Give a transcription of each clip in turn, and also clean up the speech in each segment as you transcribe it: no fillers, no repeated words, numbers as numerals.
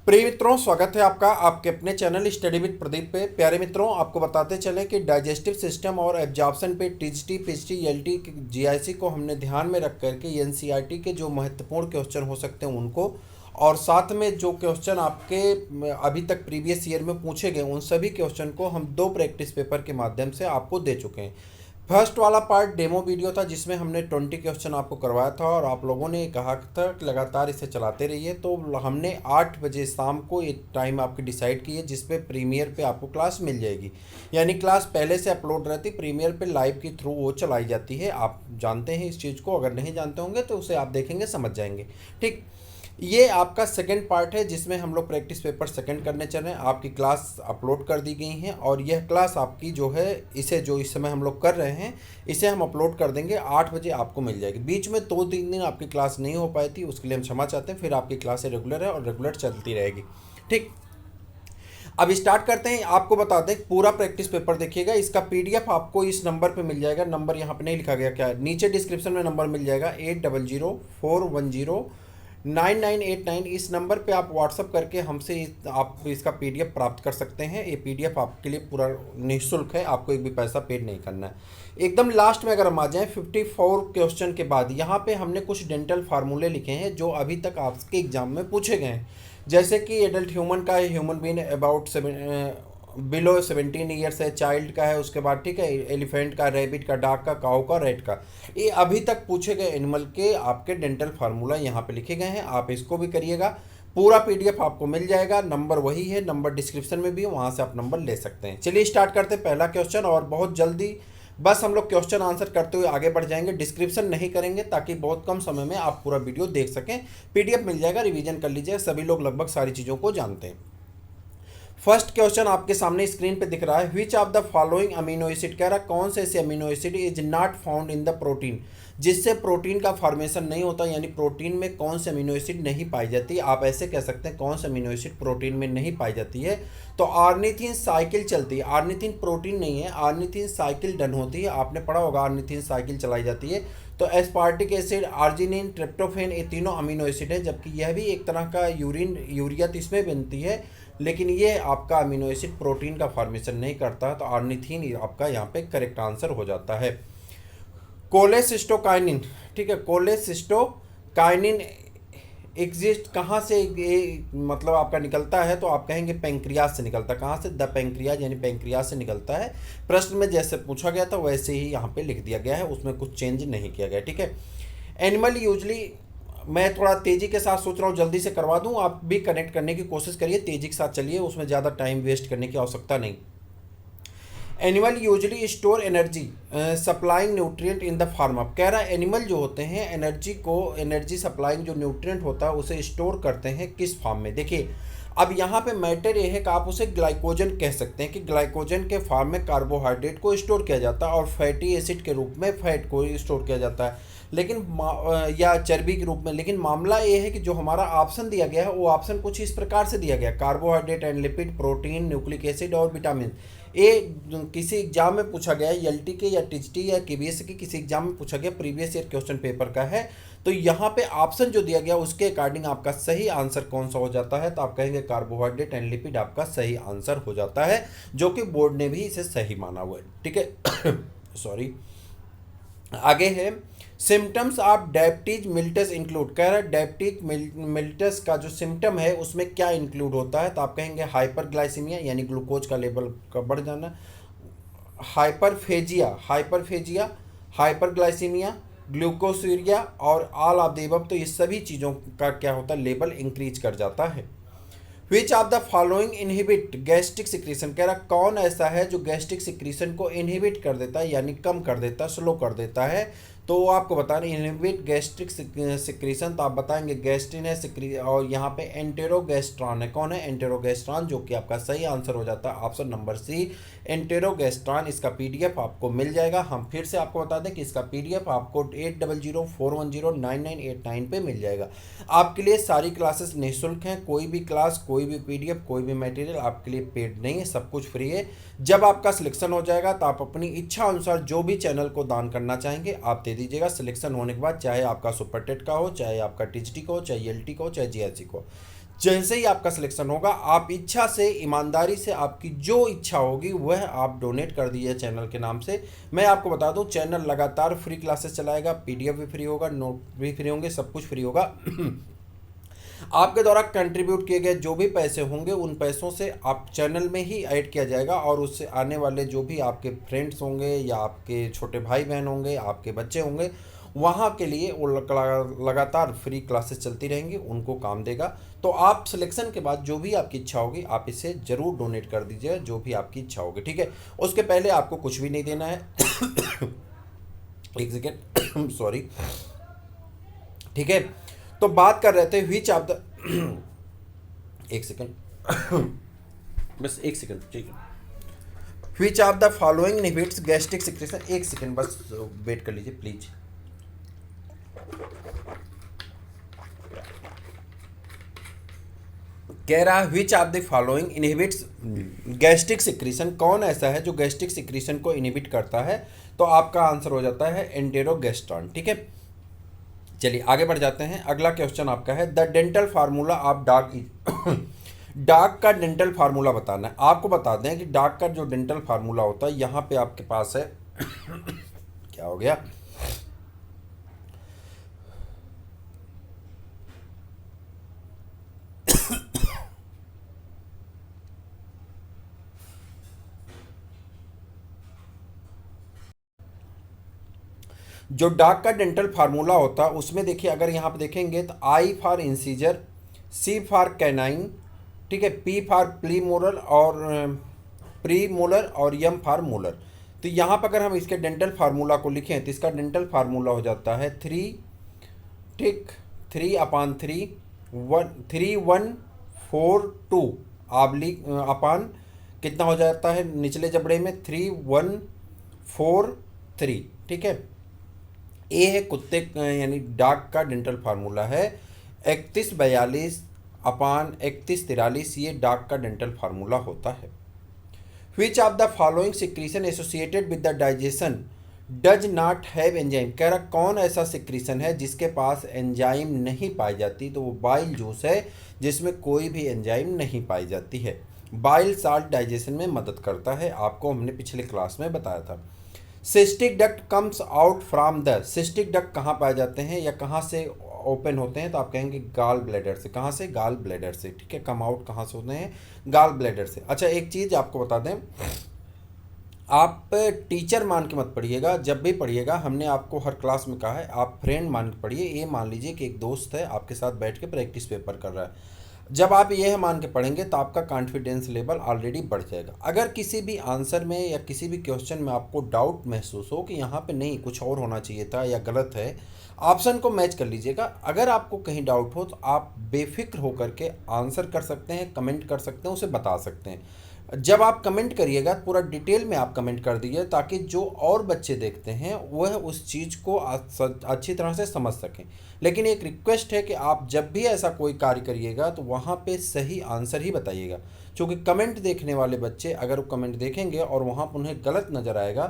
प्रिय मित्रों, स्वागत है आपका आपके अपने चैनल स्टडी विद प्रदीप पे। प्यारे मित्रों, आपको बताते चलें कि डाइजेस्टिव सिस्टम और एब्जॉर्प्शन पे टीजीटी, पीजीटी, एलटी, जीआईसी को हमने ध्यान में रख करके एनसीईआरटी के जो महत्वपूर्ण क्वेश्चन हो सकते हैं उनको, और साथ में जो क्वेश्चन आपके अभी तक प्रीवियस ईयर में पूछे गए उन सभी क्वेश्चन को हम 2 प्रैक्टिस पेपर के माध्यम से आपको दे चुके हैं। फर्स्ट वाला पार्ट डेमो वीडियो था जिसमें हमने 20 क्वेश्चन आपको करवाया था और आप लोगों ने कहा था कि लगातार इसे चलाते रहिए। तो हमने 8 बजे शाम को एक टाइम आपकी डिसाइड की है जिस पे प्रीमियर पे आपको क्लास मिल जाएगी। यानी क्लास पहले से अपलोड रहती, प्रीमियर पे लाइव के थ्रू वो चलाई जाती है। आप जानते हैं इस चीज़ को, अगर नहीं जानते होंगे तो उसे आप देखेंगे समझ जाएंगे। ठीक, ये आपका सेकंड पार्ट है जिसमें हम लोग प्रैक्टिस पेपर सेकंड करने चल रहे हैं। आपकी क्लास अपलोड कर दी गई हैं और यह क्लास आपकी जो है, इसे जो इस समय हम लोग कर रहे हैं इसे हम अपलोड कर देंगे 8 बजे आपको मिल जाएगी। बीच में 2-3 दिन आपकी क्लास नहीं हो पाई थी, उसके लिए हम क्षमा चाहते हैं। फिर आपकी क्लासें रेगुलर है और रेगुलर चलती रहेगी। ठीक, अब स्टार्ट करते हैं। आपको बता दें, पूरा प्रैक्टिस पेपर देखिएगा। इसका पीडीएफ आपको इस नंबर पे मिल जाएगा। नंबर यहाँ पे नहीं लिखा गया, क्या है, नीचे डिस्क्रिप्शन में नंबर मिल जाएगा 8004109989। इस नंबर पे आप व्हाट्सअप करके हमसे आप इसका पीडीएफ प्राप्त कर सकते हैं। ये पीडीएफ आपके लिए पूरा निःशुल्क है, आपको एक भी पैसा पेड नहीं करना है। एकदम लास्ट में अगर हम आ जाएँ 54 क्वेश्चन के बाद, यहाँ पे हमने कुछ डेंटल फार्मूले लिखे हैं जो अभी तक आपके एग्जाम में पूछे गए हैं। जैसे कि एडल्ट ह्यूमन का है, human being about below 17 years है, चाइल्ड का है, उसके बाद ठीक है एलिफेंट का, रैबिट का, डॉग का, काऊ का, रेट का। ये अभी तक पूछे गए एनिमल के आपके डेंटल फार्मूला यहाँ पे लिखे गए हैं। आप इसको भी करिएगा। पूरा पीडीएफ आपको मिल जाएगा। नंबर वही है, नंबर डिस्क्रिप्शन में भी है, वहाँ से आप नंबर ले सकते हैं। चलिए स्टार्ट करते हैं पहला क्वेश्चन, और बहुत जल्दी बस हम लोग क्वेश्चन आंसर करते हुए आगे बढ़ जाएंगे। डिस्क्रिप्शन नहीं करेंगे ताकि बहुत कम समय में आप पूरा वीडियो देख सकें। पीडीएफ मिल जाएगा, रिवीजन कर लीजिए। सभी लोग लगभग सारी चीज़ों को जानते हैं। फर्स्ट क्वेश्चन आपके सामने स्क्रीन पे दिख रहा है। विच of the following amino acid, कह रहा कौन से ऐसे amino acid is not found in the protein, जिससे प्रोटीन का फॉर्मेशन नहीं होता। यानी प्रोटीन में कौन से अमीनो एसिड नहीं पाई जाती। आप ऐसे कह सकते हैं कौन से अमीनो एसिड प्रोटीन में नहीं पाई जाती है। तो आर्निथिन साइकिल चलती है। आर्निथिन प्रोटीन नहीं है, आर्निथिन साइकिल डन होती है। आपने पढ़ा होगा आर्निथिन साइकिल चलाई जाती है। तो एस्पार्टिक एसिड, आर्जिनिन, ट्रिप्टोफेन, ये तीनों अमीनो एसिड है। जबकि यह भी एक तरह का यूरिया तो इसमें बनती है, लेकिन ये आपका अमीनो एसिड प्रोटीन का फॉर्मेशन नहीं करता। तो आर्निथिन आपका यहाँ पे करेक्ट आंसर हो जाता है। कोलेसिस्टोकाइनिन, ठीक है, कोलेसिस्टोकाइनिन एग्जिस्ट कहाँ से, ये मतलब आपका निकलता है तो आप कहेंगे पेंक्रियाज से निकलता है। कहाँ से? द पेंक्रियाज, यानी पेंक्रियाज से निकलता है। प्रश्न में जैसे पूछा गया था वैसे ही यहाँ पे लिख दिया गया है, उसमें कुछ चेंज नहीं किया गया। ठीक है। एनिमल यूजली, मैं थोड़ा तेज़ी के साथ सोच रहा हूँ जल्दी से करवा दूँ, आप भी कनेक्ट करने की कोशिश करिए, तेज़ी के साथ चलिए, उसमें ज़्यादा टाइम वेस्ट करने की आवश्यकता नहीं। Animal usually store energy supplying nutrient in the form of, कह रहा है एनिमल जो होते हैं एनर्जी सप्लाइंग जो न्यूट्रिएंट होता है उसे स्टोर करते हैं किस फॉर्म में। देखिए, अब यहाँ पे मैटर ये है कि आप उसे ग्लाइकोजन कह सकते हैं कि ग्लाइकोजन के फॉर्म में कार्बोहाइड्रेट को स्टोर किया जाता है और फैटी एसिड के रूप में फैट को स्टोर किया जाता है, लेकिन या चर्बी के रूप में। लेकिन मामला ये है कि जो हमारा ऑप्शन दिया गया है वो ऑप्शन कुछ इस प्रकार से दिया गया, carbohydrate and lipid, protein, nucleic acid और विटामिन। ये किसी एग्जाम में पूछा गया है, एलटी के या टीजीटी या केबीएस के किसी एग्जाम में पूछा गया, प्रीवियस ईयर क्वेश्चन पेपर का है। तो यहाँ पे ऑप्शन जो दिया गया उसके अकॉर्डिंग आपका सही आंसर कौन सा हो जाता है, तो आप कहेंगे कार्बोहाइड्रेट एंड लिपिड आपका सही आंसर हो जाता है, जो कि बोर्ड ने भी इसे सही माना हुआ है। ठीक है। सॉरी, आगे है सिम्टम्स ऑफ डायबिटीज मिल्टस इंक्लूड, कह रहा है डायबिटिक मिल्टस का जो सिम्टम है उसमें क्या इंक्लूड होता है। तो आप कहेंगे हाइपरग्लाइसीमिया, यानी ग्लूकोज का लेवल का बढ़ जाना, हाइपरफेजिया, हाइपरग्लाइसीमिया, ग्लूकोसूरिया और ऑल ऑफ द अबव। तो ये सभी चीज़ों का क्या होता है, लेवल इंक्रीज कर जाता है। विच of the following inhibit gastric secretion, कह रहा कौन ऐसा है जो गैस्ट्रिक सिक्रीशन को इनहिबिट कर देता है, यानी कम कर देता है, स्लो कर देता है। तो वो आपको बता रहे इनहिबिट गैस्ट्रिक सिक्रीशन, तो आप बताएंगे गैस्ट्रिन है और यहाँ पे एंटेरोगैस्ट्रॉन है। कौन है? एंटेरोगैस्ट्रॉन, जो कि आपका सही आंसर हो जाता है ऑप्शन नंबर सी, एंटेरोगैस्ट्रॉन। इसका पीडीएफ आपको मिल जाएगा। हम फिर से आपको बता दें कि इसका पीडीएफ आपको 8004109989 पे मिल जाएगा। आपके लिए सारी क्लासेस निःशुल्क हैं। कोई भी क्लास, कोई भी पीडीएफ, कोई भी मटेरियल आपके लिए पेड नहीं है, सब कुछ फ्री है। जब आपका सिलेक्शन हो जाएगा तो आप अपनी इच्छा अनुसार जो भी चैनल को दान करना चाहेंगे आप दे दीजिएगा। सिलेक्शन होने के बाद चाहे आपका सुपर टेट का हो, चाहे आपका टीजीटी का हो, चाहे एलटी का हो, चाहे जीएससी को, जैसे ही आपका सिलेक्शन होगा, आप इच्छा से, ईमानदारी से, आपकी जो इच्छा होगी वह आप डोनेट कर दीजिए चैनल के नाम से। मैं आपको बता दूं, चैनल लगातार फ्री क्लासेस चलाएगा, पीडीएफ भी फ्री होगा, नोट भी फ्री होंगे, सब कुछ फ्री होगा। आपके द्वारा कंट्रीब्यूट किए गए जो भी पैसे होंगे उन पैसों से आप चैनल में ही ऐड किया जाएगा, और उससे आने वाले जो भी आपके फ्रेंड्स होंगे या आपके छोटे भाई बहन होंगे, आपके बच्चे होंगे, वहाँ के लिए वो लगातार फ्री क्लासेस चलती रहेंगी, उनको काम देगा। तो आप सिलेक्शन के बाद जो भी आपकी इच्छा होगी आप इसे ज़रूर डोनेट कर दीजिएगा, जो भी आपकी इच्छा होगी, ठीक है। उसके पहले आपको कुछ भी नहीं देना है। एक सेकेंड, सॉरी, ठीक है। तो बात कर रहे थे विच ऑफ द एक सेकेंड, बस एक सेकेंड, ठीक है। विच of the following inhibits gastric secretion, एक सेकेंड बस वेट कर लीजिए प्लीज। कह रहा है विच of the following inhibits gastric secretion, कौन ऐसा है जो गैस्ट्रिक सिक्रीशन को इनहिबिट करता है। तो आपका आंसर हो जाता है एंटेरोगेस्ट्रॉन, ठीक है। चलिए आगे बढ़ जाते हैं। अगला क्वेश्चन आपका है the dental formula of dog is dog का डेंटल फार्मूला बताना है। आपको बता दें कि डॉग का जो डेंटल फार्मूला होता है यहाँ पे आपके पास है क्या हो गया, जो डॉग का डेंटल फार्मूला होता है उसमें देखिए, अगर यहाँ पे देखेंगे तो I for incisor, C for canine, ठीक है, पी फॉर प्री मोलर और यम फॉर मोलर। तो यहाँ पर अगर हम इसके डेंटल फार्मूला को लिखें तो इसका डेंटल फार्मूला हो जाता है 3, ठीक, 3/3 3/1/4/2 अपान कितना हो जाता है निचले जबड़े में 3/1/4/3, ठीक है। ए है कुत्ते यानी डॉग का डेंटल फार्मूला है 31/42 अपान 31/43, ये डॉग का डेंटल फार्मूला होता है। विच of the following secretion associated with the digestion does not have enzyme, कह रहा कौन ऐसा सिक्रीशन है जिसके पास एंजाइम नहीं पाई जाती। तो वो बाइल जूस है जिसमें कोई भी एंजाइम नहीं पाई जाती है। बाइल साल्ट डाइजेशन में मदद करता है, आपको हमने पिछले क्लास में बताया था। Cystic duct comes out from the, cystic duct कहाँ पाए जाते हैं या कहाँ से ओपन होते हैं, तो आप कहेंगे गाल ब्लैडर से। कहाँ से? गाल ब्लैडर से, ठीक है। कम आउट कहाँ से होते हैं? गाल ब्लैडर से। अच्छा एक चीज़ आपको बता दें, आप टीचर मान के मत पढ़िएगा, जब भी पढ़िएगा हमने आपको हर क्लास में कहा है आप फ्रेंड मान के पढ़िए। ये मान लीजिए कि एक दोस्त है आपके साथ बैठ के प्रैक्टिस पेपर कर रहा है, जब आप यह मान के पढ़ेंगे तो आपका कॉन्फिडेंस लेवल ऑलरेडी बढ़ जाएगा। अगर किसी भी आंसर में या किसी भी क्वेश्चन में आपको डाउट महसूस हो कि यहाँ पे नहीं कुछ और होना चाहिए था या गलत है, ऑप्शन को मैच कर लीजिएगा। अगर आपको कहीं डाउट हो तो आप बेफिक्र होकर के आंसर कर सकते हैं, कमेंट कर सकते हैं, उसे बता सकते हैं। जब आप कमेंट करिएगा पूरा डिटेल में आप कमेंट कर दीजिए ताकि जो और बच्चे देखते हैं वह उस चीज़ को अच्छी तरह से समझ सकें। लेकिन एक रिक्वेस्ट है कि आप जब भी ऐसा कोई कार्य करिएगा तो वहाँ पे सही आंसर ही बताइएगा, क्योंकि कमेंट देखने वाले बच्चे अगर वो कमेंट देखेंगे और वहाँ पर उन्हें गलत नज़र आएगा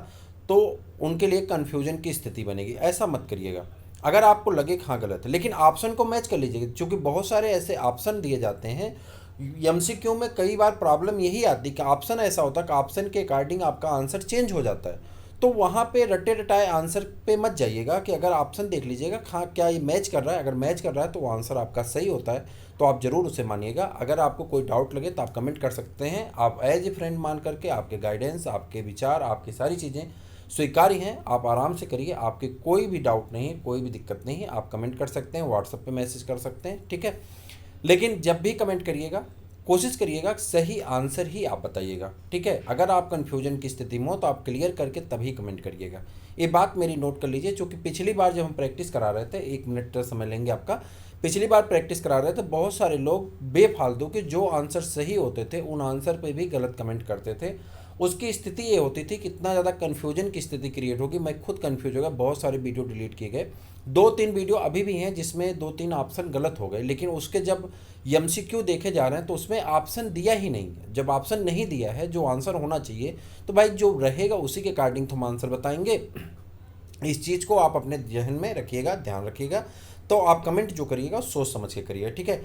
तो उनके लिए कन्फ्यूजन की स्थिति बनेगी। ऐसा मत करिएगा। अगर आपको लगे कि हाँ गलत है, लेकिन ऑप्शन को मैच कर लीजिएगा, क्योंकि बहुत सारे ऐसे ऑप्शन दिए जाते हैं। एमसीक्यू में कई बार प्रॉब्लम यही आती है कि ऑप्शन ऐसा होता है कि ऑप्शन के अकॉर्डिंग आपका आंसर चेंज हो जाता है। तो वहाँ पे रटे रटाए आंसर पे मत जाइएगा, कि अगर ऑप्शन देख लीजिएगा हाँ क्या ये मैच कर रहा है, अगर मैच कर रहा है तो वो आंसर आपका सही होता है, तो आप ज़रूर उसे मानिएगा। अगर आपको कोई डाउट लगे तो आप कमेंट कर सकते हैं। आप एज ए फ्रेंड मान करके आपके गाइडेंस, आपके विचार, आपकी सारी चीज़ें स्वीकार्य हैं, आप आराम से करिए। आपके कोई भी डाउट नहीं है, कोई भी दिक्कत नहीं है, आप कमेंट कर सकते हैं, व्हाट्सएप पे मैसेज कर सकते हैं, ठीक है। लेकिन जब भी कमेंट करिएगा कोशिश करिएगा सही आंसर ही आप बताइएगा, ठीक है। अगर आप कन्फ्यूजन की स्थिति में हो तो आप क्लियर करके तभी कमेंट करिएगा। ये बात मेरी नोट कर लीजिए, क्योंकि पिछली बार जब हम प्रैक्टिस करा रहे थे, 1 मिनट समय लेंगे आपका, पिछली बार प्रैक्टिस करा रहे थे बहुत सारे लोग बेफालतू के जो आंसर सही होते थे उन आंसर पे भी गलत कमेंट करते थे। उसकी स्थिति ये होती थी कि इतना ज़्यादा कन्फ्यूजन की स्थिति क्रिएट होगी, मैं खुद कन्फ्यूज हो गया, बहुत सारे वीडियो डिलीट किए गए। 2-3 वीडियो अभी भी हैं जिसमें 2-3 ऑप्शन गलत हो गए, लेकिन उसके जब एमसीक्यू देखे जा रहे हैं तो उसमें ऑप्शन दिया ही नहीं है। जब ऑप्शन नहीं दिया है जो आंसर होना चाहिए, तो भाई जो रहेगा उसी के अकॉर्डिंग तो हम आंसर बताएंगे। इस चीज़ को आप अपने जहन में रखिएगा, ध्यान रखिएगा। तो आप कमेंट जो करिएगा सोच समझ के करिएगा, ठीक है।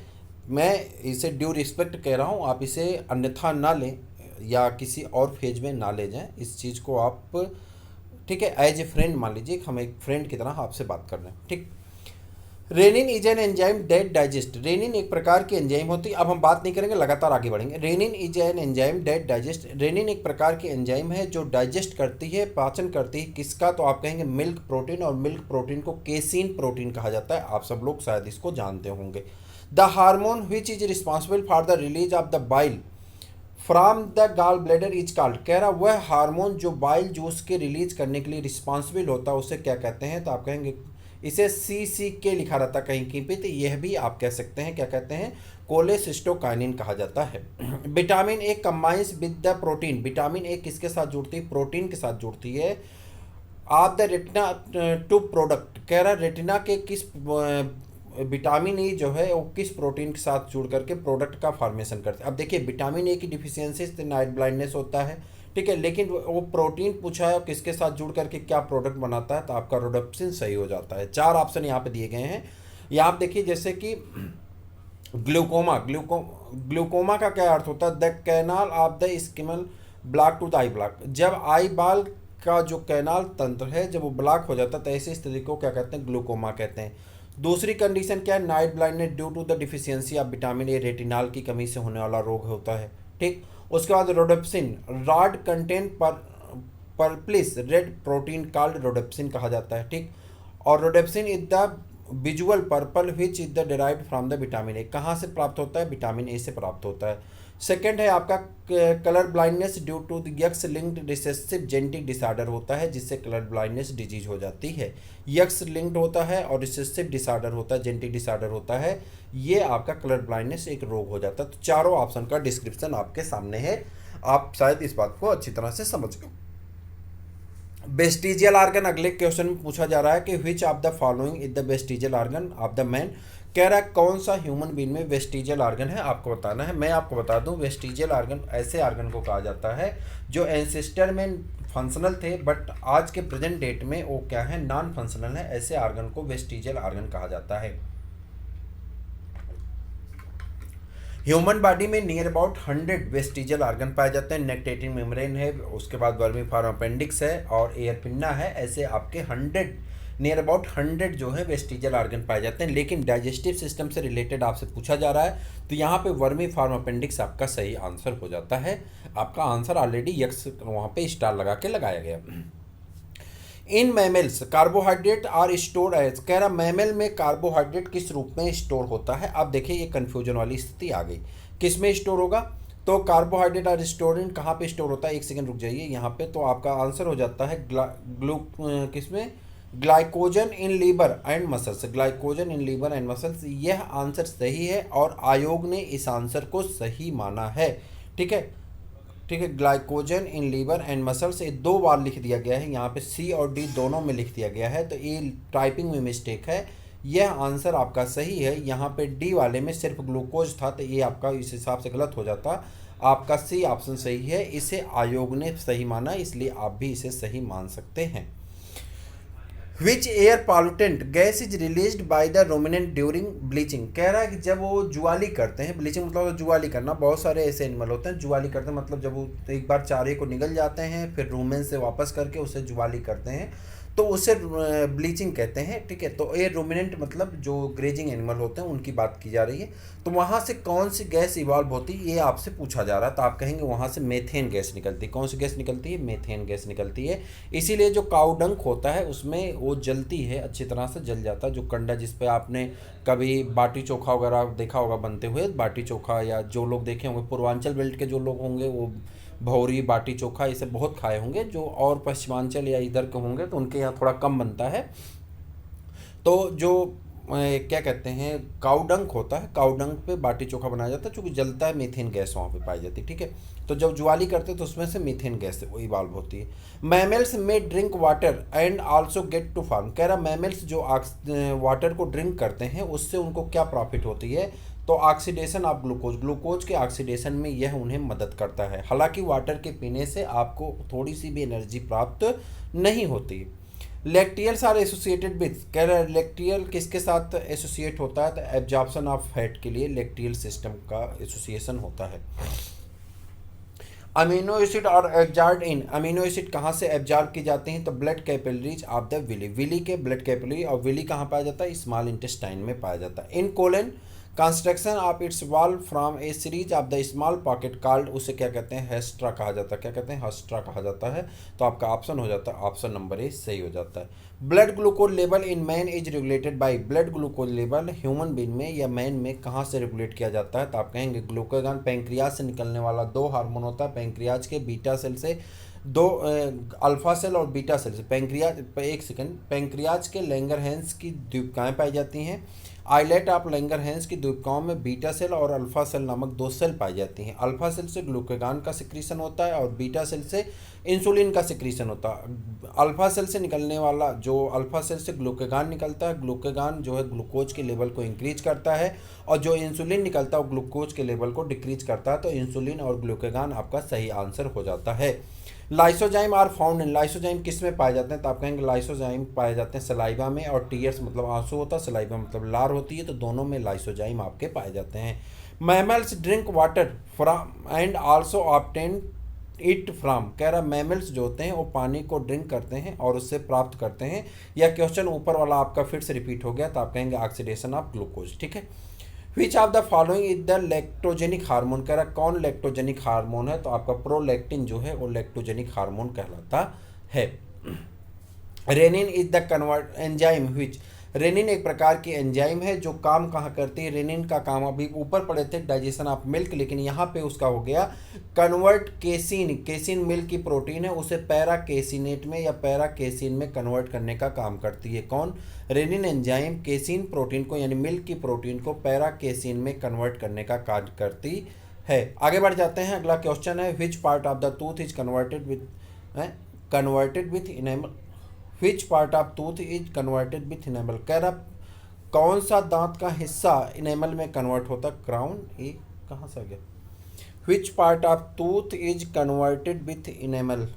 मैं इसे ड्यू रिस्पेक्ट कह रहा हूँ, आप इसे अन्यथा ना लें या किसी और फेज में ना ले जाएं इस चीज़ को आप, ठीक है। एज ए फ्रेंड मान लीजिए, हम एक फ्रेंड की तरह आपसे बात कर रहे हैं, ठीक। Rennin is an enzyme that digest, rennin एक प्रकार की एंजाइम होती है। अब हम बात नहीं करेंगे, लगातार आगे बढ़ेंगे। Rennin is an enzyme that digest, rennin एक प्रकार की एंजाइम है जो डाइजेस्ट करती है, पाचन करती है किसका, तो आप कहेंगे मिल्क प्रोटीन, और मिल्क प्रोटीन को केसीन प्रोटीन कहा जाता है। आप सब लोग शायद इसको जानते होंगे। The hormone which is responsible for the release of the bile from the gall bladder is called, कह रहा वह हार्मोन जो बाइल जूस के रिलीज करने के लिए रिस्पॉन्सिबल होता है उसे क्या कहते हैं, तो आप कहेंगे इसे सी के लिखा रहता कहीं कहीं पे, तो यह भी आप कह सकते हैं क्या कहते हैं, कोलेसिस्टोकाइनिन कहा जाता है। Vitamin A combines with the protein, vitamin A किसके साथ जुड़ती है, प्रोटीन के साथ जुड़ती है। आप द रेटिना टू प्रोडक्ट, कह रहा रेटिना के किस विटामिन ई जो है वो किस प्रोटीन के साथ जुड़ करके प्रोडक्ट का फॉर्मेशन करते हैं। अब देखिए विटामिन ए की डिफिशियंसी से नाइट ब्लाइंडनेस होता है, ठीक है, लेकिन वो प्रोटीन पूछा है किसके साथ जुड़ करके क्या प्रोडक्ट बनाता है, तो आपका रोडोप्सिन सही हो जाता है। 4 ऑप्शन यहाँ पे दिए गए हैं। यहाँ आप देखिए जैसे कि ग्लूकोमा, ग्लूकोमा का क्या अर्थ होता है, द कैनाल ऑफ द स्किमल block to the I block, जब आई बाल का जो कैनाल तंत्र है जब वो ब्लॉक हो जाता है तो ऐसी स्थिति को क्या कहते हैं, ग्लूकोमा कहते हैं। दूसरी कंडीशन क्या है, night blindness due to the deficiency of vitamin A, retinol की कमी से होने वाला रोग होता है, ठीक। उसके बाद rhodopsin, rod contain purplish red protein called rhodopsin कहा जाता है, ठीक। और rhodopsin is the visual purple which is the derived from the vitamin A, कहाँ से प्राप्त होता है, विटामिन ए से प्राप्त होता है। सेकेंड है आपका colour blindness due to the X linked recessive genetic disorder होता है जिससे कलर ब्लाइंडनेस डिजीज हो जाती है। यक्स लिंक्ड होता है और रिसेसिव डिसऑर्डर होता है, जेनेटिक डिसऑर्डर होता है, ये आपका कलर ब्लाइंडनेस एक रोग हो जाता है। तो चारों ऑप्शन का डिस्क्रिप्शन आपके सामने है, आप शायद इस बात को अच्छी तरह से समझ गए। वेस्टिजियल आर्गन अगले क्वेश्चन में पूछा जा रहा है कि which of the following is the vestigial organ of the man, कह रहा है कौन सा ह्यूमन बीइंग में वेस्टिजियल आर्गन है, आपको बताना है। मैं आपको बता दूं वेस्टिजियल आर्गन ऐसे आर्गन को कहा जाता है जो एंसेस्टर में फंक्शनल थे बट आज के प्रेजेंट डेट में वो क्या है, नॉन फंक्शनल है, ऐसे आर्गन को वेस्टिजियल आर्गन कहा जाता है। ह्यूमन बॉडी में नियर अबाउट 100 वेस्टिजियल आर्गन पाए जाते हैं। नेक्टेटिंग मेम्ब्रेन है, उसके बाद वर्मीफॉर्म अपेंडिक्स है और एयर पिन्ना है, ऐसे आपके 100 नियर अबाउट 100 जो है वेस्टिजियल आर्गन पाए जाते हैं। लेकिन डाइजेस्टिव सिस्टम से रिलेटेड आपसे पूछा जा रहा है तो यहाँ पे वर्मीफॉर्म अपेंडिक्स आपका सही आंसर हो जाता है। आपका आंसर ऑलरेडी यक्स वहाँ पे स्टार लगा के लगाया गया। In mammals carbohydrate are store as, कह रहा मैमल में कार्बोहाइड्रेट किस रूप में स्टोर होता है। अब देखिए ये कन्फ्यूजन वाली स्थिति आ गई, किस में स्टोर होगा, तो कार्बोहाइड्रेट आर स्टोर इन कहाँ पे स्टोर होता है, एक सेकंड रुक जाइए यहाँ पे, तो आपका आंसर हो जाता है किसमें, glycogen in liver and muscles, glycogen in liver and muscles, यह आंसर सही है और आयोग ने इस आंसर को सही माना है, ठीक है, ठीक है। Glycogen in liver and muscles ये 2 बार लिख दिया गया है, यहाँ पे सी और डी दोनों में लिख दिया गया है, तो ये टाइपिंग में मिस्टेक है, यह आंसर आपका सही है। यहाँ पे डी वाले में सिर्फ ग्लूकोज था तो ये आपका इस हिसाब से गलत हो जाता, आपका सी ऑप्शन सही है, इसे आयोग ने सही माना इसलिए आप भी इसे सही मान सकते हैं। Which air pollutant gas is released by the ruminant during bleaching, कह रहा है कि जब वो जुआली करते हैं, ब्लीचिंग मतलब जुआली करना, बहुत सारे ऐसे एनिमल होते हैं जुआली करते हैं, मतलब जब वो एक बार चारे को निगल जाते हैं फिर रूमेन से वापस करके उसे जुआली करते हैं तो उसे ब्लीचिंग कहते हैं, ठीक है। तो ये रोमिनेंट मतलब जो ग्रेजिंग एनिमल होते हैं उनकी बात की जा रही है, तो वहाँ से कौन सी गैस इवॉल्व होती है ये आपसे पूछा जा रहा है, तो आप कहेंगे वहाँ से मेथेन गैस निकलती है। कौन सी गैस निकलती है, मेथेन गैस निकलती है। इसीलिए जो काउडंक होता है उसमें वो जलती है, अच्छी तरह से जल जाता है, जो कंडा जिस पे आपने कभी बाटी चोखा वगैरह देखा होगा बनते हुए, बाटी चोखा, या जो लोग देखे होंगे पूर्वांचल बेल्ट के जो लोग होंगे वो भौरी बाटी चोखा इसे बहुत खाए होंगे, जो और पश्चिमांचल या इधर के होंगे तो उनके यहाँ थोड़ा कम बनता है। तो जो क्या कहते हैं काउडंक होता है, काउडंक पे बाटी चोखा बनाया जाता है, चूँकि जलता है, मीथेन गैस वहाँ पे पाई जाती है, ठीक है। तो जब जुआली करते हैं तो उसमें से मीथेन गैस इवॉल्व होती है। मैमल्स में drink water and also get to form, कह रहा मैमल्स जो वाटर को ड्रिंक करते हैं उससे उनको क्या प्रॉफिट होती है, तो ऑक्सीडेशन ऑफ ग्लूकोज, ग्लूकोज के ऑक्सीडेशन में यह उन्हें मदद करता है। हालांकि वाटर के पीने से आपको थोड़ी सी भी एनर्जी प्राप्त नहीं होती। लैक्टियल्स आर एसोसिएटेड विथ, कह रहा है लैक्टियल किसके साथ एसोसिएट होता है, तो एब्जॉर्प्शन ऑफ फैट के लिए लैक्टियल सिस्टम का एसोसिएशन होता है। अमीनो एसिड और एब्जॉर्ब इन, अमीनो एसिड कहाँ से एब्जॉर्ब की जाती हैं, तो blood capillaries of the villi, villi के ब्लड कैपिलरी, और विली कहाँ पाया जाता है, स्मॉल इंटेस्टाइन में पाया जाता है। In colon construction of its wall from a series of the small pocket called, उसे क्या कहते हैं, हेस्ट्रा कहा जाता है, क्या कहते हैं, हेस्ट्रा कहा जाता है। तो आपका ऑप्शन हो जाता है, ऑप्शन नंबर ए सही हो जाता है। Blood glucose level in man is regulated by, blood glucose level human being में या मैन में कहाँ से रेगुलेट किया जाता है, तो आप कहेंगे ग्लूकागॉन, पैंक्रियाज से निकलने वाला दो हार्मोन होता है, पैंक्रियाज के बीटा सेल से, दो अल्फा सेल और बीटा सेल से, पैंक्रियाज, एक सेकंड, पैंक्रियाज के लैंगरहैंस की द्वीपकाएँ पाई जाती हैं, आइलेट ऑफ लैंगरहैंस की द्वीपकाओं में बीटा सेल और अल्फा सेल नामक दो सेल पाई जाती हैं। अल्फा सेल से ग्लूकागॉन का सिक्रीशन होता है और बीटा सेल से इंसुलिन का सिक्रीशन होता है। अल्फा सेल से निकलने वाला, जो अल्फा सेल से ग्लूकागॉन निकलता है, ग्लूकागॉन जो है ग्लूकोज के लेवल को इंक्रीज करता है, और जो इंसुलिन निकलता है वो ग्लूकोज के लेवल को डिक्रीज करता है। तो इंसुलिन और ग्लूकागॉन आपका सही आंसर हो जाता है। Lysozyme are found in, lysozyme किस में पाए जाते हैं, तो आप कहेंगे लाइसोजाइम पाए जाते हैं सलाइवा में, और टीयर्स मतलब आंसू होता है, सलाइवा मतलब लार होती है, तो दोनों में लाइसोजाइम आपके पाए जाते हैं। Mammals drink water from and also obtain it from, कह रहा मैमल्स जो होते हैं वो पानी को ड्रिंक करते हैं और उससे प्राप्त करते हैं। यह क्वेश्चन ऊपर वाला आपका फिर से रिपीट हो गया, तो आप कहेंगे ऑक्सीडेशन ऑफ ग्लूकोज, ठीक है। विच of the following is the lactogenic hormone, कह रहा कौन लैक्टोजेनिक हार्मोन है, तो आपका प्रोलैक्टिन जो है वो लैक्टोजेनिक हार्मोन कहलाता है। Rennin is the convert enzyme which, rennin एक प्रकार की एंजाइम है जो काम कहाँ करती है, रेनिन का काम अभी ऊपर पढ़े थे डाइजेशन ऑफ मिल्क, लेकिन यहाँ पे उसका हो गया कन्वर्ट केसिन, केसिन मिल्क की प्रोटीन है, उसे पैरा केसिनेट में या पैरा केसिन में कन्वर्ट करने का काम करती है। कौन, रेनिन एंजाइम केसिन प्रोटीन को यानी मिल्क की प्रोटीन को पैरा केसिन में कन्वर्ट करने का कार्य करती है। आगे बढ़ जाते हैं, अगला क्वेश्चन है विच part of the tooth is converted with enamel, which part of tooth is converted with enamel, कह रहा कौन सा दांत का हिस्सा इनेमल में कन्वर्ट होता, क्राउन, ये कहाँ से आ गया, विच part of tooth is converted with enamel,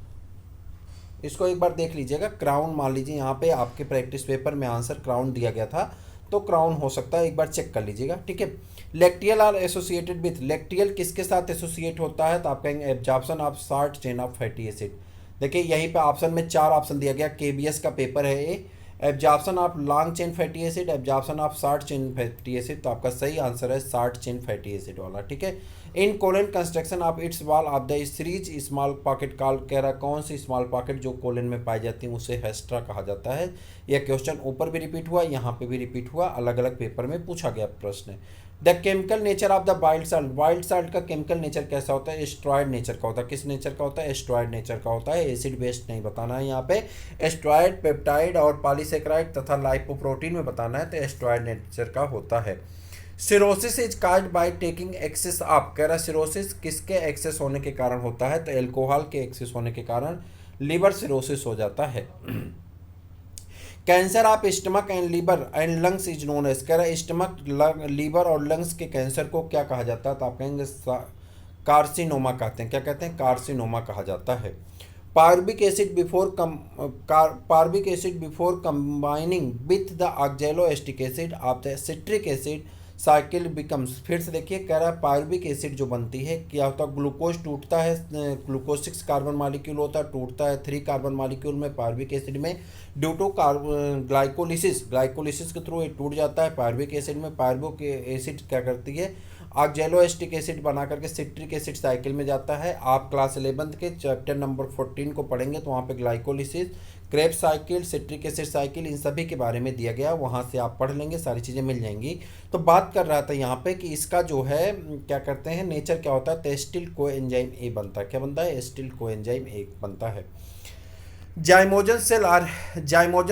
इसको एक बार देख लीजिएगा, क्राउन मान लीजिए, यहाँ पे आपके प्रैक्टिस पेपर में आंसर क्राउन दिया गया था, तो क्राउन हो सकता है, एक बार चेक कर लीजिएगा, ठीक है। Lacteal are associated with, lacteal किसके साथ एसोसिएट होता है, तो आप कहेंगे absorption of short chain of fatty acid. देखिए यहीं पे ऑप्शन में 4 ऑप्शन दिया गया, केबीएस का पेपर है ये, absorption of long chain fatty acid, absorption of short chain fatty acid, तो आपका सही आंसर है शॉर्ट चेन फैटी एसिड वाला, ठीक है। In colon construction of its wall of the series small pocket call, कह रहा कौन सी स्मॉल पॉकेट जो कोलन में पाई जाती है उसे हेस्ट्रा कहा जाता है। यह क्वेश्चन ऊपर भी रिपीट हुआ, यहाँ पे भी रिपीट हुआ, अलग अलग पेपर में पूछा गया प्रश्न है। The chemical nature of the wild salt, wild salt का केमिकल नेचर कैसा होता है, एस्ट्रॉयड नेचर का होता है। किस नेचर का होता है, एस्ट्रॉयड नेचर का होता है, एसिड बेस्ड नहीं बताना है यहाँ पे, एस्ट्रॉयड, पेप्टाइड और पॉलीसेकेराइड तथा लाइपोप्रोटीन में बताना है, तो एस्ट्रॉयड नेचर का होता है। Cirrhosis is caused by taking excess of, कह रहा सिरोसिस किसके एक्सेस होने के कारण होता है, तो एल्कोहल के एक्सेस होने के कारण लिवर सिरोसिस हो जाता है। Cancer of stomach and liver and lungs is known as, कह रहा है स्टमक, लीवर और लंग्स के कैंसर को क्या कहा जाता है, तो आप कहेंगे कार्सिनोमा कहते हैं, क्या कहते हैं, कार्सिनोमा कहा जाता है। पार्बिक acid before combining with the oxaloacetic acid of the citric acid cycle becomes, फिर से देखिए कह रहा है पायरुविक एसिड जो बनती है क्या होता है, ग्लूकोज टूटता है, ग्लूकोज 6 कार्बन मॉलिक्यूल होता है, टूटता है 3 कार्बन मॉलिक्यूल में पायरुविक एसिड में, ड्यू टू ग्लाइकोलिसिस के थ्रू ये टूट जाता है पायरुविक एसिड में। पायरुविक एसिड क्या करती है, ऑक्जेलोएस्टिक एसिड बना करके सिट्रिक एसिड साइकिल में जाता है। आप क्लास 11 के चैप्टर नंबर 14 को पढ़ेंगे तो वहाँ पे glycolysis, Krebs cycle, citric acid cycle, इन सभी के बारे में दिया गया, वहाँ से आप पढ़ लेंगे, सारी चीज़ें मिल जाएंगी। तो बात कर रहा था यहाँ पे कि इसका जो है क्या करते हैं, नेचर क्या होता है, तो एस्टिल कोएंजाइम ए बनता है, क्या बनता है, एस्टिल कोएंजाइम ए बनता है। Zymogen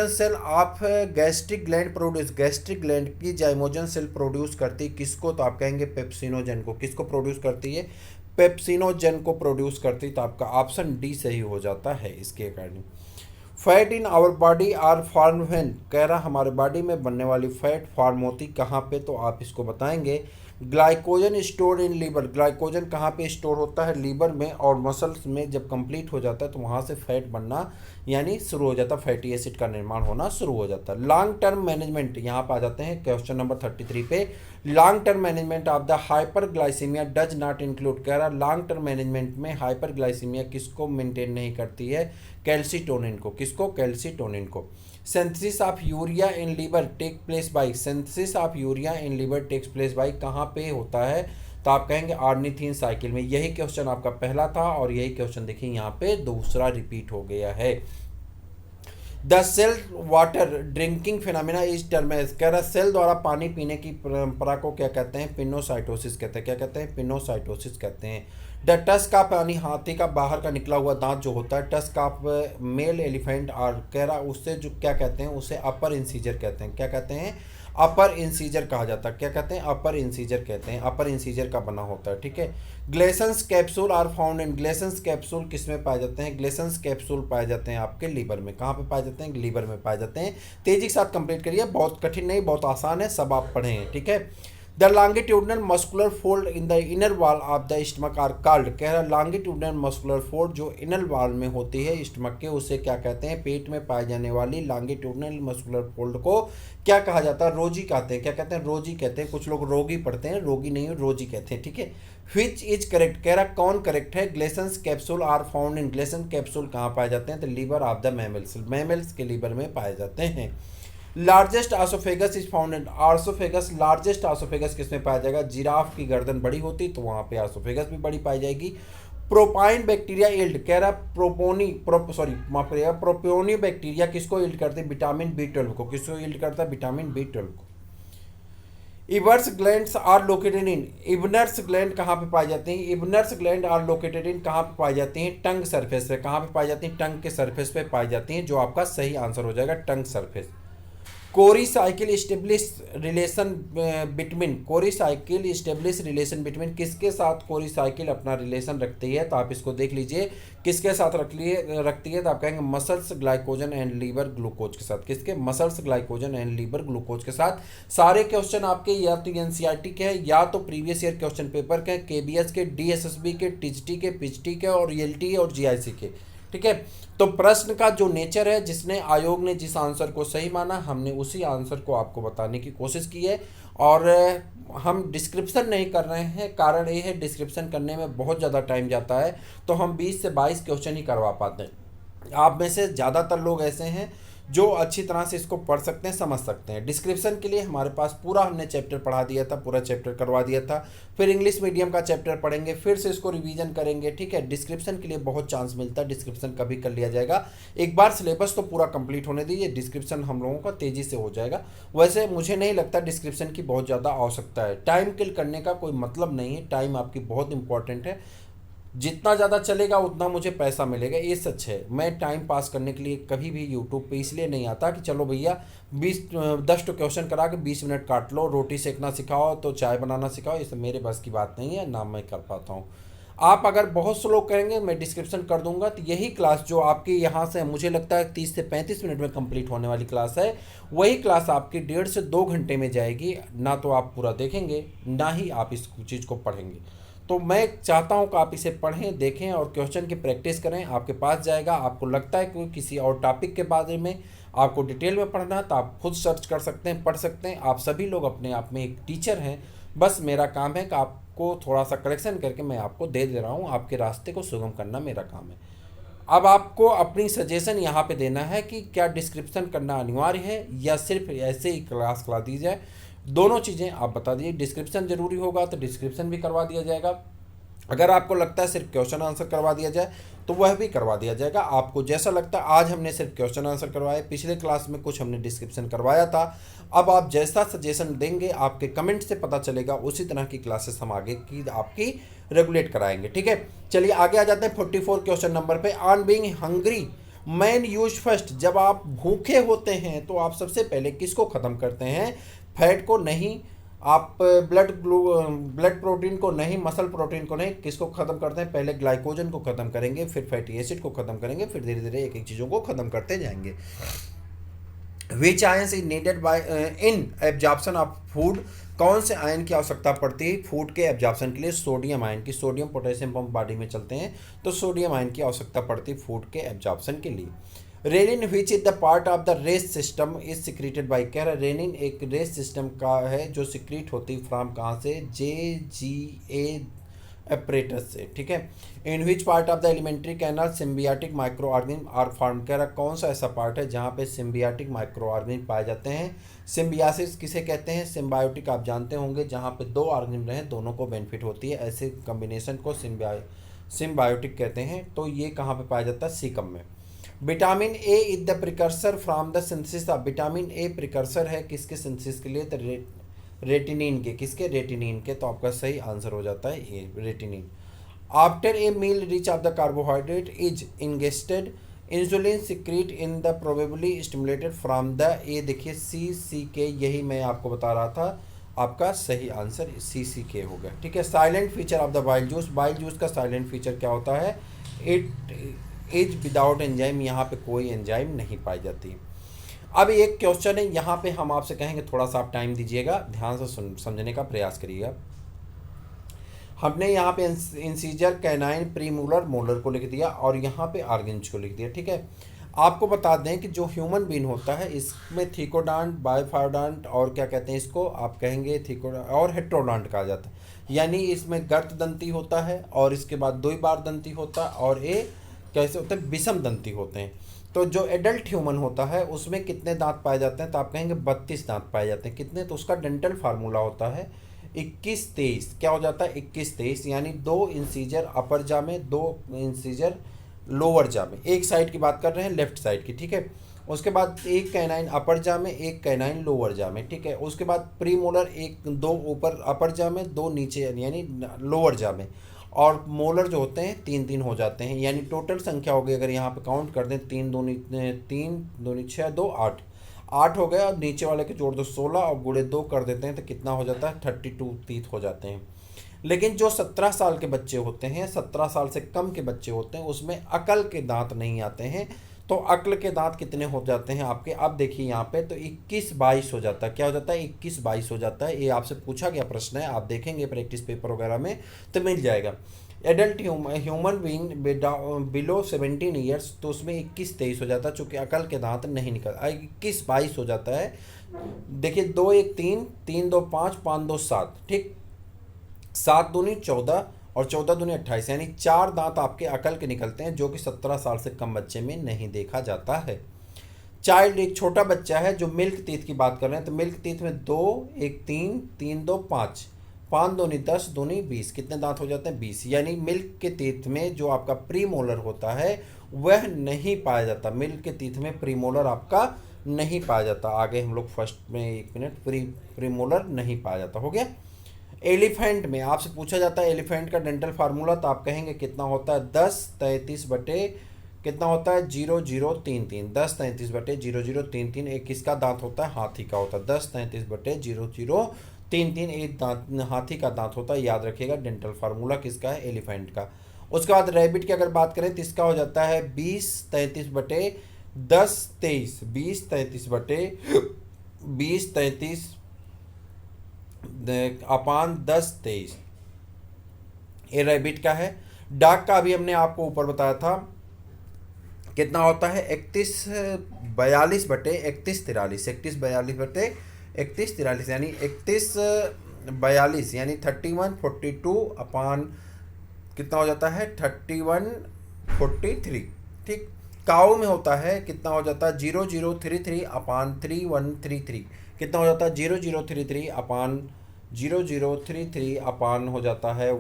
cell of gastric gland produce, gastric gland की जाइमोजन सेल प्रोड्यूस करती है किसको, तो आप कहेंगे पेप्सिनोजन को। किसको प्रोड्यूस करती है, पेप्सिनोजन को प्रोड्यूस करती है, तो आपका ऑप्शन डी सही हो जाता है इसके according. Fat in our body are form when, कह रहा हमारे बॉडी में बनने वाली फैट फॉर्म होती कहाँ पे, तो आप इसको बताएंगे glycogen store in liver, glycogen कहाँ पे स्टोर होता है? लीवर में और मसल्स में। जब कंप्लीट हो जाता है तो वहाँ से फैट बनना यानी शुरू हो जाता है, फैटी एसिड का निर्माण होना शुरू हो जाता है। लॉन्ग टर्म मैनेजमेंट, यहाँ पर आ जाते हैं क्वेश्चन नंबर 33 पे। Long term management of the hyperglycemia does not include, कह रहा लॉन्ग टर्म मैनेजमेंट में हाइपरग्लाइसीमिया किसको मेंटेन नहीं करती है? कैल्सीटोनिन को। किसको? कैल्सीटोनिन को। Synthesis of urea in liver take place by, synthesis of urea in liver takes place by कहाँ पे होता है? तो आप कहेंगे ऑर्निथिन साइकिल में। यही क्वेश्चन आपका पहला था और यही क्वेश्चन देखिए यहाँ पे दूसरा रिपीट हो गया है। The cell water drinking phenomena is term as, कह रहा सेल द्वारा पानी पीने की परंपरा को क्या कहते हैं? पिनोसाइटोसिस कहते हैं। क्या कहते हैं? पिनोसाइटोसिस कहते हैं। द टस्क ऑफ, यानी हाथी का बाहर का निकला हुआ दांत जो होता है, टस्क ऑफ मेल एलिफेंट, और कह रहा उससे जो क्या कहते हैं? उसे अपर इंसीजर कहते हैं। क्या कहते हैं? अपर इंसीजर कहा जाता है। क्या कहते हैं? अपर इंसीजर कहते हैं। अपर इंसीजर का बना होता है, ठीक है। Glisson's capsule are found in, Glisson's capsule किस में पाए जाते हैं? ग्लेसन्स कैप्सूल पाए जाते हैं आपके लीवर में। कहाँ पे पाए जाते हैं? लीवर में पाए जाते हैं। तेजी के साथ कंप्लीट करिए, बहुत कठिन नहीं, बहुत आसान है, सब आप पढ़ें, ठीक है। The longitudinal muscular fold in the inner wall of the stomach are called, कह रहा लॉन्गिट्यूडनल मस्कुलर फोल्ड जो इनर वॉल में होती है स्टमक के, उसे क्या कहते हैं? पेट में पाए जाने वाली लॉन्गिट्यूडनल मस्कुलर फोल्ड को क्या कहा जाता है? रोजी कहते हैं। क्या कहते हैं? रोजी कहते हैं। कुछ लोग रोगी पढ़ते हैं, रोगी नहीं, रोजी कहते हैं, ठीक है। विच इज करेक्ट, कह रहा कौन करेक्ट है? Glisson's capsule are found in, Glisson capsule कहाँ पाए जाते हैं? तो liver of the mammals, mammals के लीवर में पाए जाते हैं। Largest oesophagus is found in, oesophagus, largest oesophagus किसमें पाया जाएगा? जिराफ की गर्दन बड़ी होती तो वहाँ पे आसोफेगस भी बड़ी पाई जाएगी। प्रोपाइन बैक्टीरिया इल्ड, कह रहा प्रोपोनी बैक्टीरिया किसको इल्ड करते हैं? विटामिन B12 को। किसको इल्ड करता है? विटामिन B12 को। Ebner's glands are located in, Ebner's gland कहाँ पे पाई जाती हैं? Ebner's gland are located in कहाँ पे पाई जाती हैं? टंग सरफेस पे। कहाँ पे पाई जाती हैं? टंग के सरफेस पे पाई जाती हैं, जो आपका सही आंसर हो जाएगा, टंग सरफेस। कोरी साइकिल स्टेब्लिश रिलेशन बिटवीन, कोरी साइकिल स्टेब्लिश रिलेशन बिटवीन, किसके साथ कोरी साइकिल अपना रिलेशन रखती है? तो आप इसको देख लीजिए, किसके साथ रखती है? तो आप कहेंगे muscles glycogen and liver glucose के साथ। किसके? Muscles glycogen and liver glucose के साथ। सारे क्वेश्चन आपके या तो एनसीईआरटी के हैं या तो प्रीवियस ईयर क्वेश्चन पेपर के, केबीएस के, डीएसएसबी के, टीजीटी के, पीजीटी के और ईएलटी और जीआईसी के, ठीक है। तो प्रश्न का जो नेचर है, जिसने आयोग ने जिस आंसर को सही माना, हमने उसी आंसर को आपको बताने की कोशिश की है। और हम डिस्क्रिप्शन नहीं कर रहे हैं, कारण ये है डिस्क्रिप्शन करने में बहुत ज़्यादा टाइम जाता है, तो हम 20 से 22 क्वेश्चन ही करवा पाते हैं। आप में से ज़्यादातर लोग ऐसे हैं जो अच्छी तरह से इसको पढ़ सकते हैं, समझ सकते हैं। डिस्क्रिप्शन के लिए हमारे पास पूरा हमने चैप्टर पढ़ा दिया था, पूरा चैप्टर करवा दिया था। फिर इंग्लिश मीडियम का चैप्टर पढ़ेंगे, फिर से इसको रिवीजन करेंगे, ठीक है। डिस्क्रिप्शन के लिए बहुत चांस मिलता है, डिस्क्रिप्शन कभी कर लिया जाएगा। एक बार सिलेबस तो पूरा कंप्लीट होने दीजिए, डिस्क्रिप्शन हम लोगों का तेज़ी से हो जाएगा। वैसे मुझे नहीं लगता डिस्क्रिप्शन की बहुत ज़्यादा आवश्यकता है, टाइम किल करने का कोई मतलब नहीं है, टाइम आपकी बहुत इंपॉर्टेंट है। जितना ज़्यादा चलेगा उतना मुझे पैसा मिलेगा, ये सच है। मैं टाइम पास करने के लिए कभी भी यूट्यूब पे इसलिए नहीं आता कि चलो भैया 10 क्वेश्चन करा के 20 मिनट काट लो, रोटी सेकना सिखाओ तो चाय बनाना सिखाओ, ये सब मेरे बस की बात नहीं है, ना मैं कर पाता हूँ। आप अगर बहुत स्लो करेंगे, मैं डिस्क्रिप्शन कर दूंगा, तो यही क्लास जो आपकी यहाँ से मुझे लगता है 30 से 35 मिनट में कंप्लीट होने वाली क्लास है, वही क्लास आपकी 1.5 से 2 घंटे में जाएगी। ना तो आप पूरा देखेंगे, ना ही आप इस चीज़ को पढ़ेंगे। तो मैं चाहता हूं कि आप इसे पढ़ें, देखें और क्वेश्चन की प्रैक्टिस करें। आपके पास जाएगा, आपको लगता है कि किसी और टॉपिक के बारे में आपको डिटेल में पढ़ना है तो आप खुद सर्च कर सकते हैं, पढ़ सकते हैं। आप सभी लोग अपने आप में एक टीचर हैं, बस मेरा काम है कि आपको थोड़ा सा करेक्शन करके मैं आपको दे दे रहा हूँ, आपके रास्ते को सुगम करना मेरा काम है। अब आपको अपनी सजेशन यहाँ पे देना है कि क्या डिस्क्रिप्शन करना अनिवार्य है या सिर्फ ऐसे ही क्लास करा दी जाए। दोनों चीज़ें आप बता दीजिए। डिस्क्रिप्शन जरूरी होगा तो डिस्क्रिप्शन भी करवा दिया जाएगा, अगर आपको लगता है सिर्फ क्वेश्चन आंसर करवा दिया जाए तो वह भी करवा दिया जाएगा, आपको जैसा लगता है। आज हमने सिर्फ क्वेश्चन आंसर करवाए, पिछले क्लास में कुछ हमने डिस्क्रिप्शन करवाया था। अब आप जैसा सजेशन देंगे, आपके कमेंट से पता चलेगा, उसी तरह की क्लासेस हम आगे की आपकी रेगुलेट कराएंगे, ठीक है। चलिए आगे आ जाते हैं 44 क्वेश्चन नंबर पे। On being hungry man use first, जब आप भूखे होते हैं तो आप सबसे पहले किसको ख़त्म करते हैं? फैट को नहीं, आप ब्लड प्रोटीन को नहीं, मसल प्रोटीन को नहीं, किसको ख़त्म करते हैं? पहले ग्लाइकोजन को ख़त्म करेंगे, फिर फैटी एसिड को ख़त्म करेंगे, फिर धीरे धीरे एक एक चीज़ों को ख़त्म करते जाएंगे। Which ions is needed by in absorption of food, कौन से आयन की आवश्यकता पड़ती है फूड के एब्जॉर्प्शन के लिए? सोडियम आयन की। सोडियम पोटेशियम पंप बॉडी में चलते हैं तो सोडियम आयन की आवश्यकता पड़ती है फूड के एब्जॉर्प्शन के लिए। Rennin which is the part of the RAS system is secreted by, कह रहा रेनिन एक रेस सिस्टम का है जो सिक्रीट होती है फ्रॉम कहाँ से? JGA एपरेटस से, ठीक है। In which part of the alimentary canal symbiotic micro organism are form, कह रहा कौन सा ऐसा पार्ट है जहाँ पे सिम्बियाटिक माइक्रो ऑर्गेनिज्म पाए जाते हैं? सिम्बियासिस किसे कहते हैं? सिम्बायोटिक आप जानते होंगे, जहाँ पे दो ऑर्गेनिज्म रहें दोनों को बेनिफिट होती है, ऐसे कॉम्बिनेशन को सिम्बायोटिक कहते हैं। तो ये कहाँ पे पाया जाता है? सीकम में। Vitamin A is the precursor from the synthesis of, vitamin A precursor है किसके सिंथेसिस के लिए? तो रेटिनिन के। किसके? रेटिनिन के। तो आपका सही आंसर हो जाता है ए, रेटिनिन। After a meal rich of the carbohydrate is ingested insulin secrete in the probably stimulated from the, ए देखिए सी के, यही मैं आपको बता रहा था, आपका सही आंसर सी के हो गया, ठीक है। Silent feature of the bile juice, bile juice का साइलेंट फीचर क्या होता है? इट इज विदाउट एंजाइम, यहाँ पे कोई एंजाइम नहीं पाई जाती। अब एक क्वेश्चन है यहाँ पे हम आपसे कहेंगे, थोड़ा सा आप टाइम दीजिएगा, ध्यान से समझने का प्रयास करिएगा। हमने यहाँ पे इंसीजर, कैनाइन, प्रीमोलर, मोलर को लिख दिया और यहाँ पे आर्गेन्ज को लिख दिया, ठीक है। आपको बता दें कि जो ह्यूमन बीन होता है इसमें थीकोडांट, बायोफायोडांट और क्या कहते हैं इसको, आप कहेंगे थीकोडांट और हेट्रोडांट कहा जाता है। यानी इसमें गर्त दंती होता है और इसके बाद द्विबार दंती होता है और ये कैसे होते हैं? विषम दंती होते हैं। तो जो एडल्ट ह्यूमन होता है उसमें कितने दांत पाए जाते हैं? तो आप कहेंगे 32 दांत पाए जाते हैं। कितने? तो उसका डेंटल फार्मूला होता है 21-23। क्या हो जाता है? 21-23, यानी 2 इंसीजर अपर जा में, 2 इंसीजर लोअर जा में। एक साइड की बात कर रहे हैं, लेफ्ट साइड की, ठीक है। उसके बाद एक कैनाइन अपर जा में, एक कैनाइन लोअर जा में, ठीक है। उसके बाद प्रीमोलर, 2 ऊपर अपर जा में, 2 नीचे यानी लोअर जा में। और मोलर जो होते हैं 3-3 हो जाते हैं, यानी टोटल संख्या हो गई अगर यहाँ पे काउंट कर दें 3 दूनी 6 2 8 हो गया, और नीचे वाले के जोड़ दो 16 और गुणे 2 कर देते हैं तो कितना हो जाता है? 32 टीथ हो जाते हैं। लेकिन जो 17 साल के बच्चे होते हैं, 17 साल से कम के बच्चे होते हैं, उसमें अकल के दांत नहीं आते हैं। तो अक्ल के दांत कितने हो जाते हैं आपके? अब देखिए यहाँ पे तो 21-22 हो जाता है। क्या हो जाता है? 21-22 हो जाता है। ये आपसे पूछा गया प्रश्न है, आप देखेंगे प्रैक्टिस पेपर वगैरह में तो मिल जाएगा। Adult human being below 17 years, तो उसमें 21-23 हो जाता है, चूँकि अकल के दांत नहीं निकल, 21-22 हो जाता है। देखिए 2 1 3, 3 2 5, 5 2 7, ठीक। 7 दूनी 14 और 14 दूनी 28, यानी 4 दांत आपके अकल के निकलते हैं, जो कि 17 साल से कम बच्चे में नहीं देखा जाता है। चाइल्ड एक छोटा बच्चा है, जो मिल्क टीथ की बात कर रहे हैं, तो मिल्क टीथ में 2 1 3, 3 2 5, 5 दूनी 10, दूनी 20, कितने दांत हो जाते हैं? 20। यानी मिल्क के टीथ में जो आपका प्रीमोलर होता है वह नहीं पाया जाता। मिल्क के टीथ में प्रीमोलर आपका नहीं पाया जाता। आगे हम लोग फर्स्ट में 1 मिनट, प्रीमोलर नहीं पाया जाता। हो गया। एलिफेंट में आपसे पूछा जाता है एलिफेंट का डेंटल फार्मूला, तो आप कहेंगे कितना होता है? 10-33 बटे कितना होता है? 0033। 10-33/0033। एक किसका दांत होता है? हाथी का होता है। 10-33/0033 एक दांत हाथी का दांत होता है, याद रखिएगा। डेंटल फार्मूला किसका है? एलिफेंट का। उसके बाद रैबिट की अगर बात करें तो इसका हो जाता है 20-33/10-23। 20-33/20-33 अपान 10-23 ये रैबिट का है। डाक का अभी हमने आपको ऊपर बताया था कितना होता है? 31-42/31-43। 31-42/31-43 यानी 31-42 यानी 31-42 अपान कितना हो जाता है? 31-43, ठीक। काऊ में होता है कितना हो जाता है? 0033 अपान 3133। कितना हो जाता है? 0033 अपान 0033 अपान हो जाता है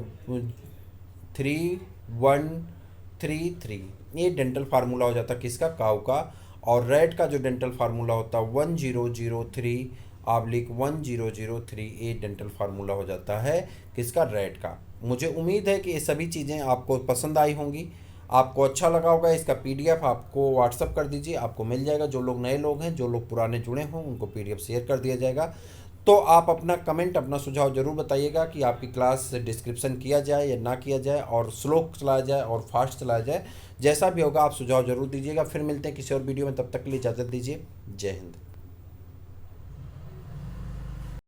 3133। ये डेंटल फार्मूला हो जाता है किसका? काऊ का। और रेड का जो डेंटल फार्मूला होता है 1003/1003, ये डेंटल फार्मूला हो जाता है किसका? रेड का। मुझे उम्मीद है कि ये सभी चीज़ें आपको पसंद आई होंगी, आपको अच्छा लगा होगा। इसका पीडीएफ आपको व्हाट्सअप कर दीजिए, आपको मिल जाएगा। जो लोग नए लोग हैं, जो लोग पुराने जुड़े हों, उनको पीडीएफ शेयर कर दिया जाएगा। तो आप अपना कमेंट, अपना सुझाव जरूर बताइएगा कि आपकी क्लास डिस्क्रिप्शन किया जाए या ना किया जाए, और स्लो चलाया जाए और फास्ट चलाया जाए। जैसा भी होगा आप सुझाव जरूर दीजिएगा। फिर मिलते हैं किसी और वीडियो में, तब तक के लिए इजाज़त दीजिए। जय हिंद।